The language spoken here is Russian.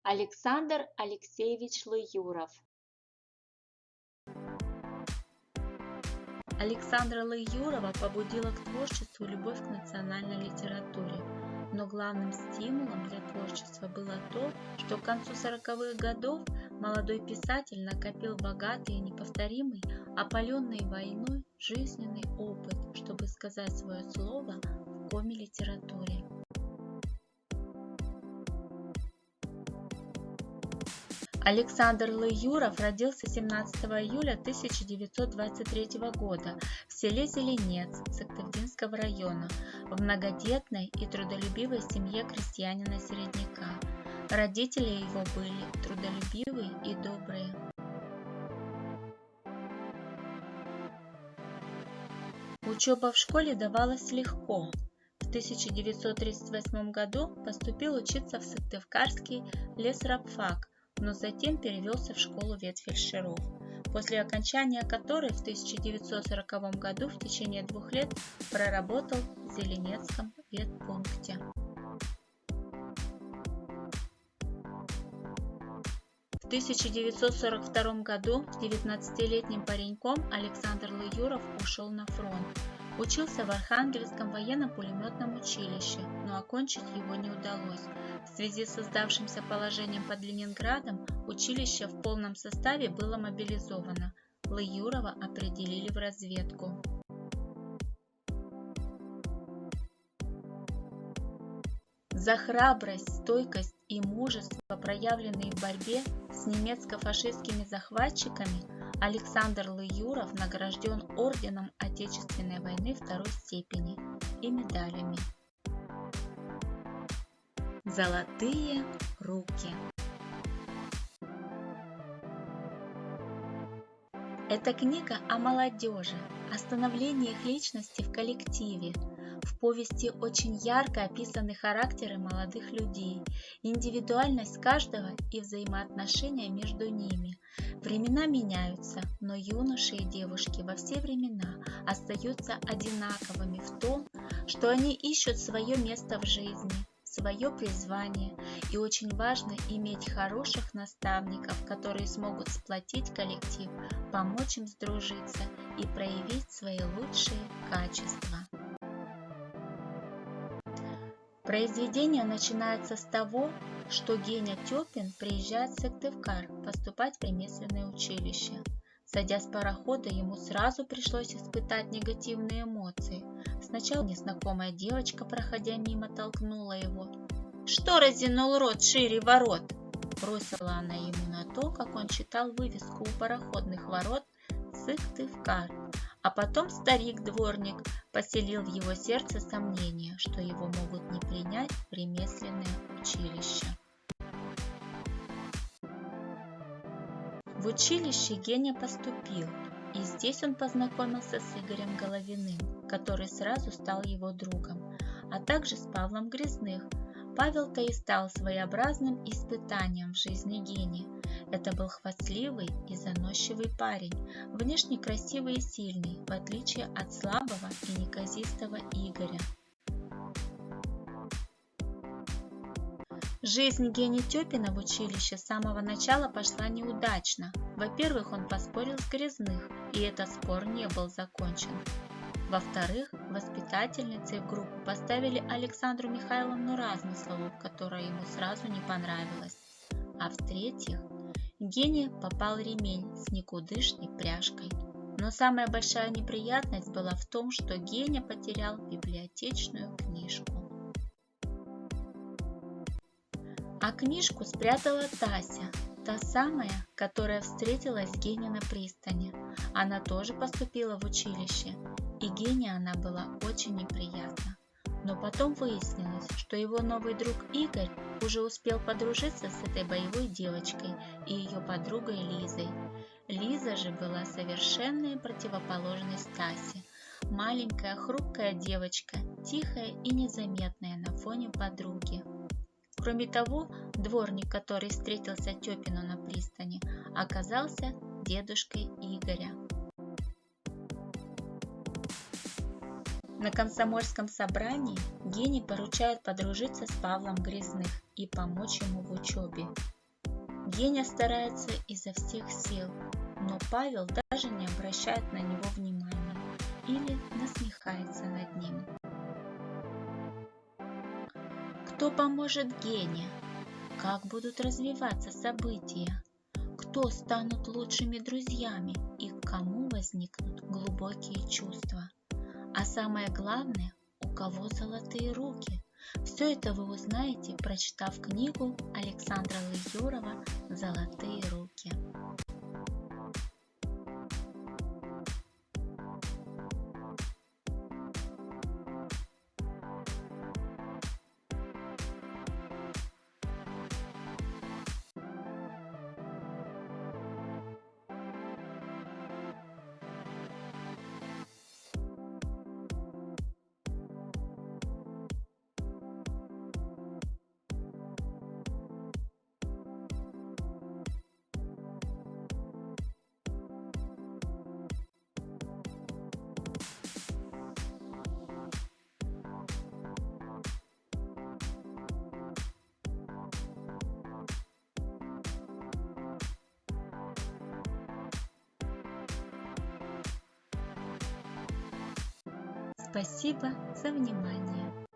Александр Алексеевич Лыюров. Александра Лыюрова побудила к творчеству любовь к национальной литературе. Но главным стимулом для творчества было то, что к концу 40-х годов молодой писатель накопил богатый и неповторимый, опаленный войной жизненный опыт, чтобы сказать свое слово в коми-литературе. Александр Лыюров родился 17 июля 1923 года в селе Зеленец Сыктывдинского района в многодетной и трудолюбивой семье крестьянина-середняка. Родители его были трудолюбивые и добрые. Учеба в школе давалась легко. В 1938 году поступил учиться в Сыктывкарский лесрабфак, но затем перевелся в школу ветфельдшеров, после окончания которой в 1940 году в течение 2 лет проработал в Зеленецком ветпункте. В 1942 году 19-летним пареньком Александр Лыюров ушел на фронт. Учился в Архангельском военно-пулеметном училище, но окончить его не удалось. В связи с создавшимся положением под Ленинградом училище в полном составе было мобилизовано. Лыюрова определили в разведку. За храбрость, стойкость и мужество, проявленные в борьбе с немецко-фашистскими захватчиками, Александр Лыюров награжден орденом Отечественной войны 2-й степени и медалями. Золотые руки. Эта книга о молодежи, о становлении их личности в коллективе. В повести очень ярко описаны характеры молодых людей, индивидуальность каждого и взаимоотношения между ними. Времена меняются, но юноши и девушки во все времена остаются одинаковыми в том, что они ищут свое место в жизни, свое призвание, и очень важно иметь хороших наставников, которые смогут сплотить коллектив, помочь им сдружиться и проявить свои лучшие качества. Произведение начинается с того, что Геня Тёпин приезжает в Сыктывкар поступать в ремесленное училище. Сойдя с парохода, ему сразу пришлось испытать негативные эмоции. Сначала незнакомая девочка, проходя мимо, толкнула его. «Что разинул рот шире ворот?» Бросила она ему на то, как он читал вывеску у пароходных ворот «Сыктывкар». А потом старик-дворник поселил в его сердце сомнение, что его могут не принять в ремесленное училище. В училище Геня поступил, и здесь он познакомился с Игорем Головиным, который сразу стал его другом, а также с Павлом Грязных. Павел-то и стал своеобразным испытанием в жизни Гени. Это был хвастливый и заносчивый парень, внешне красивый и сильный, в отличие от слабого и неказистого Игоря. Жизнь Гени Тёпина в училище с самого начала пошла неудачно. Во-первых, он поспорил с Грязных, и этот спор не был закончен. Во-вторых, воспитательницей в группу поставили Александру Михайловну Размыслову, которая ему сразу не понравилась. А в-третьих, Гене попал ремень с никудышной пряжкой. Но самая большая неприятность была в том, что Геня потерял библиотечную книжку. А книжку спрятала Тася, та самая, которая встретилась с Геней на пристани. Она тоже поступила в училище, и Гене она была очень неприятна. Но потом выяснилось, что его новый друг Игорь уже успел подружиться с этой боевой девочкой и ее подругой Лизой. Лиза же была совершенной противоположность Тасе. Маленькая хрупкая девочка, тихая и незаметная на фоне подруги. Кроме того, дворник, который встретился Тёпину на пристани, оказался дедушкой Игоря. На комсомольском собрании Гене поручают подружиться с Павлом Грязных и помочь ему в учебе. Геня старается изо всех сил, но Павел даже не обращает на него внимания или насмехается над ним. Кто поможет Гене? Как будут развиваться события? Кто станут лучшими друзьями и к кому возникнут глубокие чувства? А самое главное, у кого золотые руки? Все это вы узнаете, прочитав книгу Александра Лыюрова «Золотые руки». Спасибо за внимание.